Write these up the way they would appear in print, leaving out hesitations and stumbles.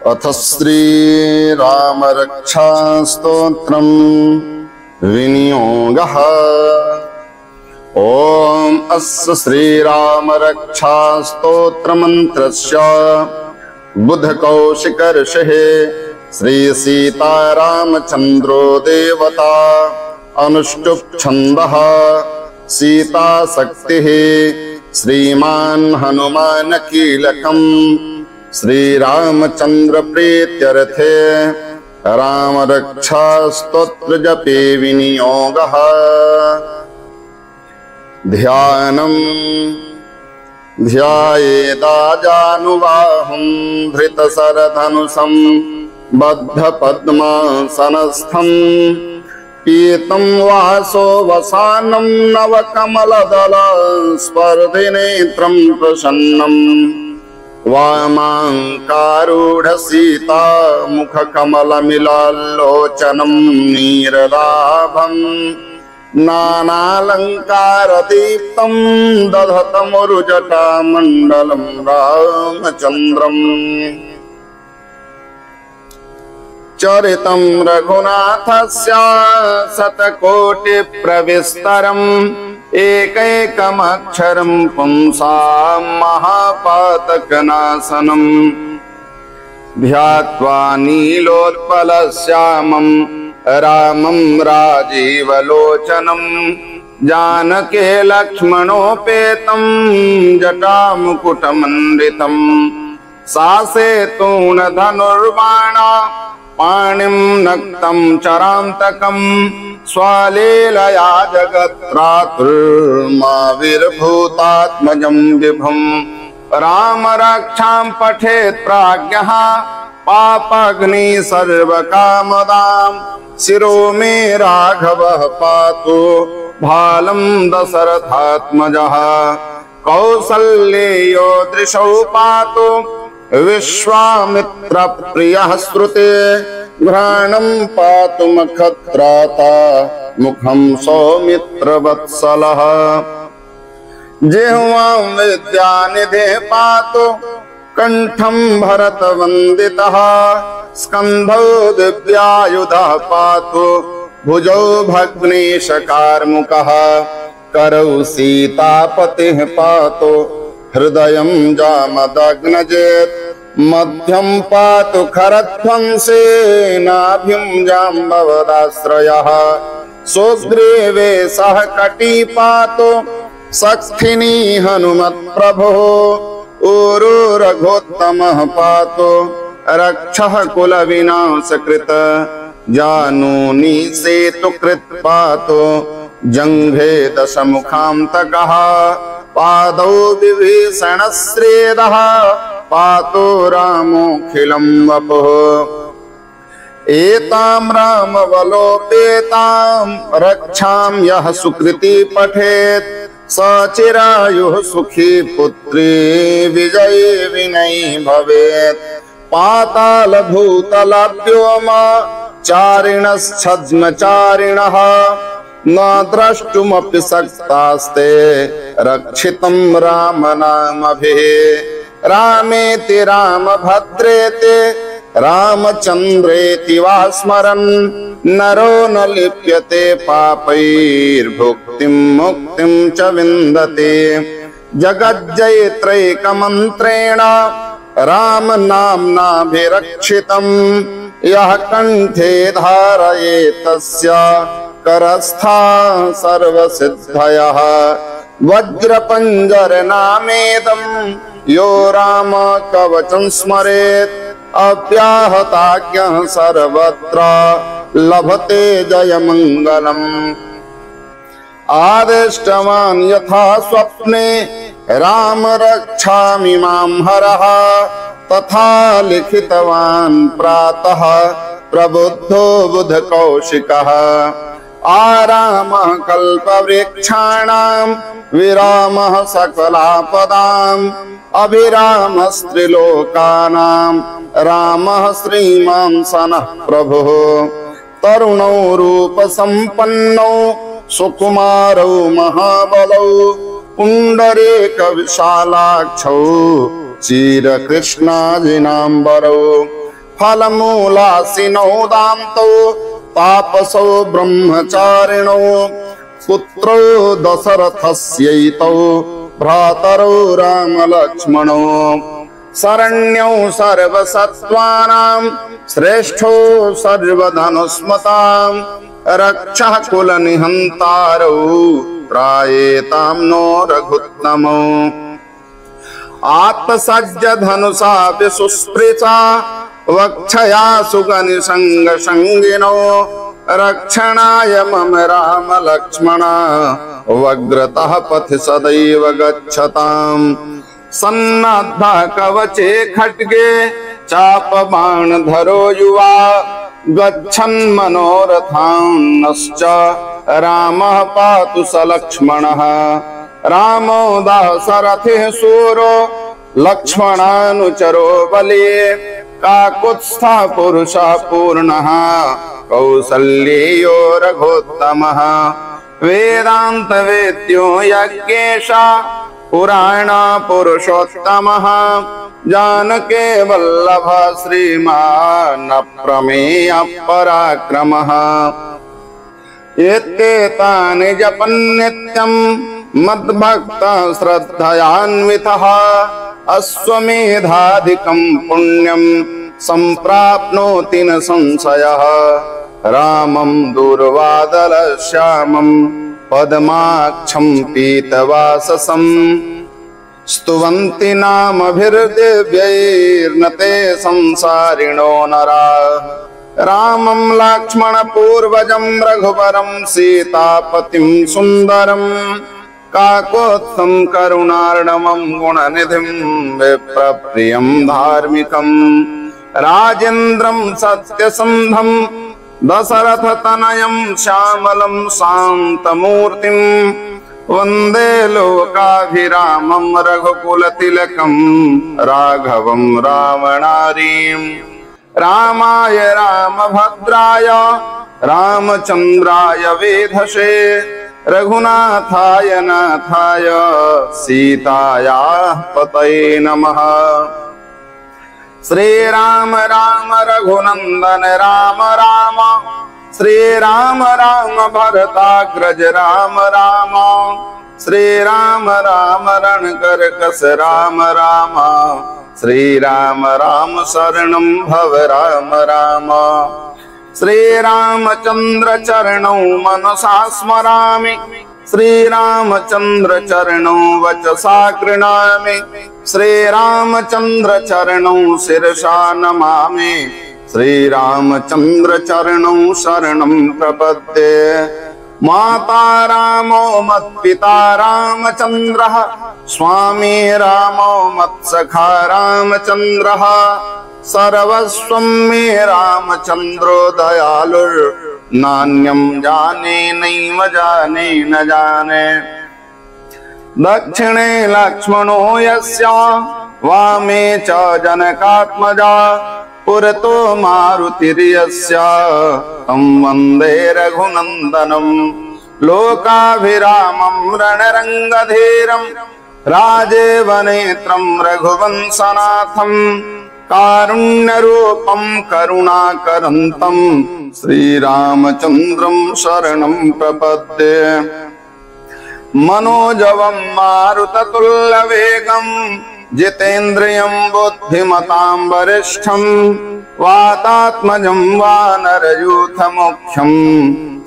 अथ श्रीराम रक्षास्तोत्रम् विनियोगः। ओम अस्य श्रीराम रक्षास्तोत्रमन्त्रस्य बुधकौशिक ऋषिः श्री सीतारामचन्द्रो देवता अनुष्टुप् छन्दः सीता शक्तिः श्रीमान् हनुमान कीलकम् श्रीरामचन्द्र प्रीत्यर्थे राम रक्षा स्तोत्र जपे विनियोगः। ध्यानम् ध्यायेदाजानुबाहुं धृतशरधनुषं बद्धपद्मासनस्थं पीतं वासो वसानं नवकमलदल स्पर्धिनेत्रं प्रसन्नम् वामाङ्कारूढ सीता मुखकमलमिलाल्लोचनं नीरदाभम् नानालङ्कारदीप्तं दधतमुरुजटामण्डलं रामचन्द्रम्। चरितं रघुनाथस्य शतकोटिप्रविस्तरम् एकैकमक्षरं पुंसां महापातकनाशनम् ध्यात्वा नीलोत्पलश्यामं रामं राजीवलोचनं जानके लक्ष्मणोपेतं जटामुकुटमण्डितं सासेतूणधनुर्बाण पाणिं नक्तं चरान्तकं स्वालेलया जगत्रातुर्माविर्भूतात्मजं विभुं राम रक्षां पठेत् प्राज्ञः पापाग्नि सर्वकामदां शिरो मे राघवः पातु भालं दशरथात्मजः कौसल्येयो दृशौ पातु विश्वामित्र प्रियः श्रुते घ्राणं पातु मखत्राता मुखं सौमित्रवत्सलः जिह्वां विद्यानिधे पातु कंठं भरतवन्दितः स्कन्धौ दिव्यायुधः पातु भुजौ भग्नेशकार्मुकः करौ सीतापतिः पातु हृदयं जामदग्नजेत् मध्यं पातु खरध्वंसे नाभिं जाम्बवदाश्रयः सुग्रीवे सह कटी पातु सख्थिनी हनुमत्प्रभुः ऊरू रघोत्तमः पातु रक्षः कुलविनाशकृत जानूनी सेतुकृत् पातु जङ्घे दशमुखान्तकः पादौ विभीषणश्रेदः पातु रामोऽखिलं वपुः एतां रामवलोपेतां रक्षां यः सुकृती पठेत् स चिरायुः सुखी पुत्री विजयी विनयी भवेत् पाताल भूतलाभ्योम चारिणश्छद्मचारिणः न द्रष्टुमपि शक्तास्ते रक्षितं राम नामभिः रामेति रामभद्रेति रामचन्द्रेति वा स्मरन् नरो न लिप्यते पापैर्भुक्तिं मुक्तिं च विन्दते जगज्जयित्रैकमन्त्रेण राम नाम्नाभिरक्षितं यः कण्ठे धारयेत् तस्य करस्था सर्वसिद्धयः वज्रपञ्जरनामेदं यो राम कवचं स्मरेत् अव्याहताज्ञः सर्वत्र लभते जयमङ्गलम् आदिष्टवान् यथा स्वप्ने राम रक्षामि मां हरः तथा लिखितवान् प्रातः प्रबुद्धो बुधकौशिकः आरामः कल्पवृक्षाणां विरामः सकलापदाम् अभिरामस्त्रिलोकानां रामः श्रीमान् सनः प्रभुः तरुणौ रूपसम्पन्नौ सुकुमारौ महाबलौ पुंडरीक विशालाक्षौ चीरकृष्णाजिनाम्बरौ फलमूलासिनो दान्तौ तापसौ ब्रह्मचारिणौ पुत्रौ दशरथस्यैतौ भ्रातरौ रामलक्ष्मणौ शरण्यौ सर्वसत्त्वानां श्रेष्ठौ सर्वधनुस्मतां रक्षः कुलनिहन्तारौ त्रायेतां नो रघुत्तमौ आत्मसज्ज धनुषा विसुस्पृचा वक्षया सुगनिसंगसंगिनो रक्षणाय मम राम लक्ष्मण वग्रतः पथि सदैव गच्छताम् सन्नद्धा कवचे खड्गे चापबाणधरो युवा गच्छन् मनोरथान्नश्च रामः पातु स लक्ष्मणः रामो दाशरथिः शूरो लक्ष्मणानुचरो बली काकुत्स्थः पुरुषः पूर्णः कौसल्येयो रघोत्तमः वेदांत वेद्यो यज्ञेशा पुराण पुरुषोत्तमः जानके वल्लभ श्रीमान् प्रमेय पराक्रमः एतेतानि जपन् नित्यं मद्भक्तः श्रद्धयान्वितः अश्वमेधाधिकं पुण्यं संप्राप्नोति न संशयः रामं दूर्वादलश्यामं पद्माक्षं पीतवाससं स्तुवन्ति नामभिर्दिव्यैर्नते संसारिणो नराः रामं लक्ष्मणपूर्वजं रघुवरं सीतापतिं सुन्दरं काकोत्थं करुणार्णवं गुणनिधिं विप्रप्रियं धार्मिकं राजेन्द्रं सत्यसन्धं दशरथतनयं श्यामलं शान्तमूर्तिं वन्दे लोकाभिरामं रघुकुलतिलकं राघवं रावणारीं रामाय रामभद्राय रामचन्द्राय वेधसे रघुनाथाय नाथाय सीतायाः पतये नमः। श्रीराम राम रघुनंदन राम राम श्रीराम राम भरताग्रज राम राम श्रीराम राम रणकर्कश राम राम श्रीराम राम शरणं भव राम राम श्रीरामचंद्र चरणौ मनसा स्मरामि श्रीरामचंद्र चरणौ वचसा गृह्णामि श्रीरामचंद्र चरणौ शिरसा नमामि श्रीरामचंद्र चरणौ शरणं प्रपद्ये माता रामो मत्पिता रामचंद्रः स्वामी रामो मत्सखा रामचंद्रः सर्वस्वं मे रामचंद्रो दयालुर्नान्यं जाने नैव जाने न जाने दक्षिणे लक्ष्मणो यस्य वामे च जनकात्मजा पुरतो मारुतिर्यस्य तं वन्दे रघुनन्दनं लोकाभिरामं रणरङ्गधीरं राजेवनेत्रं रघुवंशनाथं कारुण्यरूपं करुणाकरन्तं श्रीरामचन्द्रं शरणं प्रपद्ये मनोजवं मारुततुल्यवेगं जितेन्द्रियं बुद्धिमतां वरिष्ठं वातात्मजं वानरयूथमुख्यं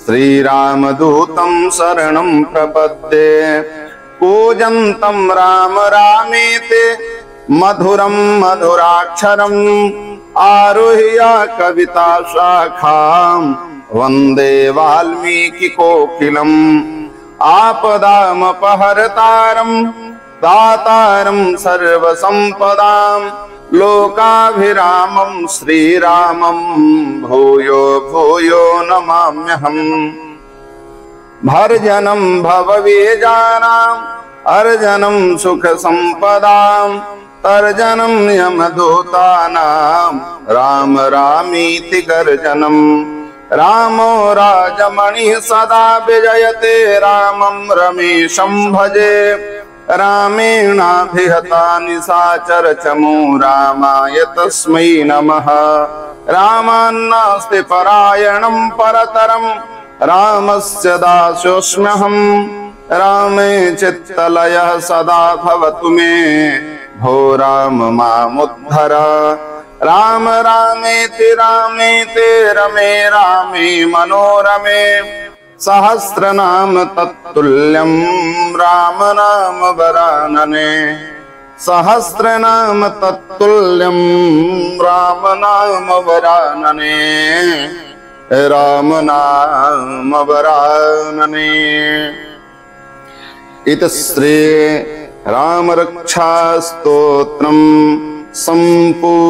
श्रीरामदूतं शरणं प्रपद्ये पूजन्तं राम रामेति मधुरं मधुराक्षरम् आरुह्य कविता शाखां वन्दे वाल्मीकि कोकिलम् आपदामपहर्तारं दातारं सर्वसम्पदां लोकाभिरामं श्रीरामं भूयो भूयो नमाम्यहम् भर्जनं भवबीजानाम् अर्जनं सुखसम्पदां तर्जनं यमदूतानां राम रामीति गर्जनं रामो राजमणिः सदा विजयते रामं रमेशं भजे रामेणाभिहता निशाचर चमू रामाय तस्मै नमः। रामान्नास्ति परायणं परतरं रामस्य दासोऽस्म्यहम्। रामे चित्तलयः सदा भवतु मे भो राम मामुद्धर। राम रामेति रामेति रमे रामे मनोरमे सहस्रनाम तत्तुल्यं राम नाम वरानने। सहस्रनाम तत्तुल्यं राम नाम वरानने। राम नाम वरानने। इति श्री राम रक्षा स्तोत्रम् संपूर्णम्।